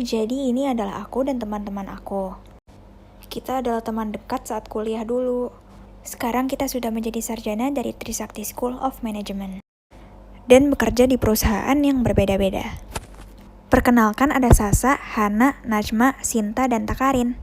jadi ini adalah aku dan teman-teman aku. Kita adalah teman dekat saat kuliah dulu. Sekarang kita sudah menjadi sarjana dari Trisakti School of Management dan bekerja di perusahaan yang berbeda-beda. Perkenalkan, ada Sasa, Hana, Najma, Sinta, dan Takarin.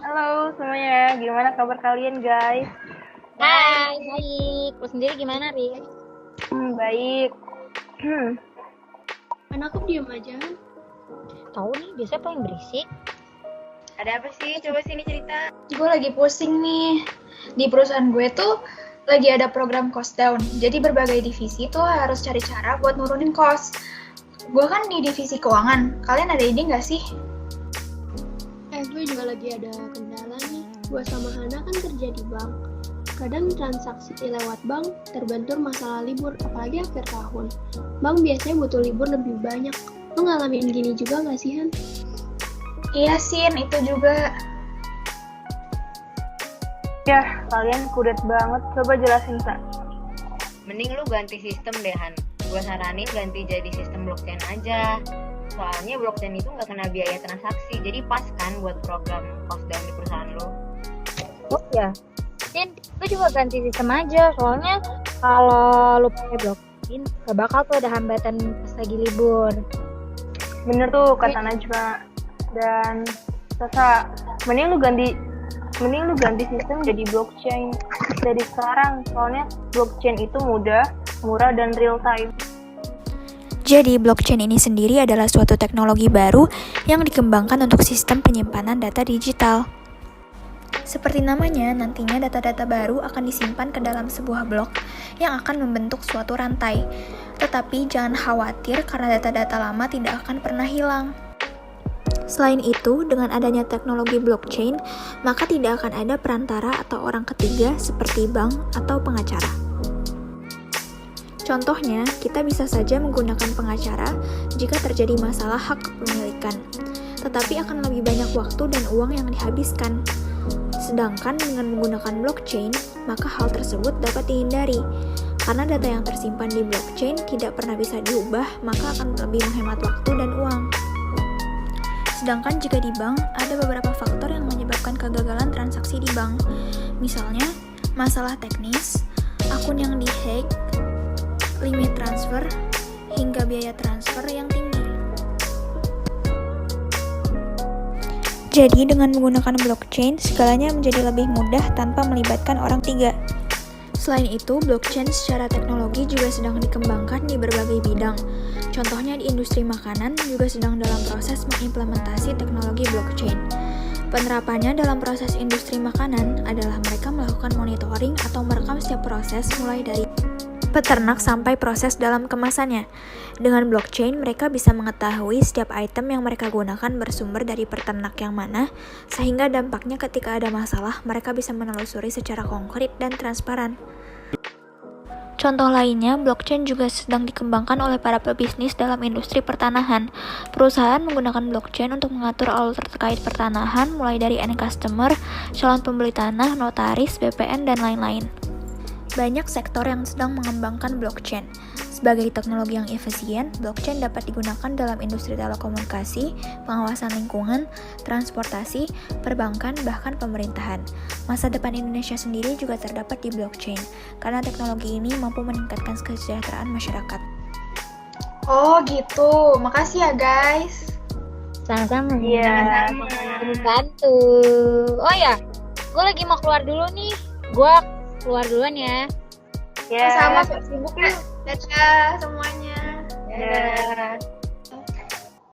Halo semuanya, gimana kabar kalian guys? Hai, baik. Lu sendiri gimana, Ri? Baik. Anakku diam aja. Tahu nih, biasanya paling berisik. Ada apa sih? Coba sini cerita. Gue lagi pusing nih. Di perusahaan gue tuh lagi ada program cost down. Jadi berbagai divisi tuh harus cari cara buat nurunin cost. Gue kan di divisi keuangan. Kalian ada ide nggak sih? Gue juga lagi ada kendala nih. Gue sama Hana kan kerja di bank. Kadang transaksi lewat bank terbentur masalah libur, apalagi akhir tahun. Bank biasanya butuh libur lebih banyak. Lo ngalamin gini juga nggak sih, Han? Iya, Sin. Itu juga. Ya, kalian kudet banget. Coba jelasin, Kak. Mending lu ganti sistem deh, Han. Gua saranin ganti jadi sistem blockchain aja. Soalnya blockchain itu nggak kena biaya transaksi, jadi pas kan buat program cost down di perusahaan lo. Oh ya, Sin, lu juga ganti sistem aja. Soalnya kalau lu pakai blockchain, gak bakal tuh ada hambatan pas lagi libur. Bener tuh kata Najma. Dan Sasa, mending lu ganti sistem jadi blockchain dari sekarang. Soalnya blockchain itu mudah, murah, dan real time. Jadi, blockchain ini sendiri adalah suatu teknologi baru yang dikembangkan untuk sistem penyimpanan data digital. Seperti namanya, nantinya data-data baru akan disimpan ke dalam sebuah blok yang akan membentuk suatu rantai. Tetapi jangan khawatir karena data-data lama tidak akan pernah hilang. Selain itu, dengan adanya teknologi blockchain, maka tidak akan ada perantara atau orang ketiga seperti bank atau pengacara. Contohnya, kita bisa saja menggunakan pengacara jika terjadi masalah hak kepemilikan, tetapi akan lebih banyak waktu dan uang yang dihabiskan. Sedangkan dengan menggunakan blockchain, maka hal tersebut dapat dihindari. Karena data yang tersimpan di blockchain tidak pernah bisa diubah, maka akan lebih menghemat waktu dan uang. Sedangkan jika di bank, ada beberapa faktor yang menyebabkan kegagalan transaksi di bank. Misalnya, masalah teknis, akun yang di-hack, limit transfer, hingga biaya transfer yang tinggi. Jadi dengan menggunakan blockchain, segalanya menjadi lebih mudah tanpa melibatkan orang tiga. Selain itu, blockchain secara teknologi juga sedang dikembangkan di berbagai bidang. Contohnya di industri makanan juga sedang dalam proses mengimplementasi teknologi blockchain. Penerapannya dalam proses industri makanan adalah mereka melakukan monitoring atau merekam setiap proses mulai dari peternak sampai proses dalam kemasannya. Dengan blockchain, mereka bisa mengetahui setiap item yang mereka gunakan bersumber dari peternak yang mana, sehingga dampaknya ketika ada masalah, mereka bisa menelusuri secara konkret dan transparan. Contoh lainnya, blockchain juga sedang dikembangkan oleh para pebisnis dalam industri pertanahan. Perusahaan menggunakan blockchain untuk mengatur alur terkait pertanahan, mulai dari end customer, calon pembeli tanah, notaris, BPN, dan lain-lain. Banyak sektor yang sedang mengembangkan blockchain. Sebagai teknologi yang efisien, blockchain dapat digunakan dalam industri telekomunikasi, pengawasan lingkungan, transportasi, perbankan, bahkan pemerintahan. Masa depan Indonesia sendiri juga terdapat di blockchain, karena teknologi ini mampu meningkatkan kesejahteraan masyarakat. Oh gitu, makasih ya guys. Sama-sama. Iya. Bantu. Oh ya, gue lagi mau keluar dulu nih. Gue keluar duluan ya. Ya. Sama, sibuk nih. Dadah semuanya. Dadah.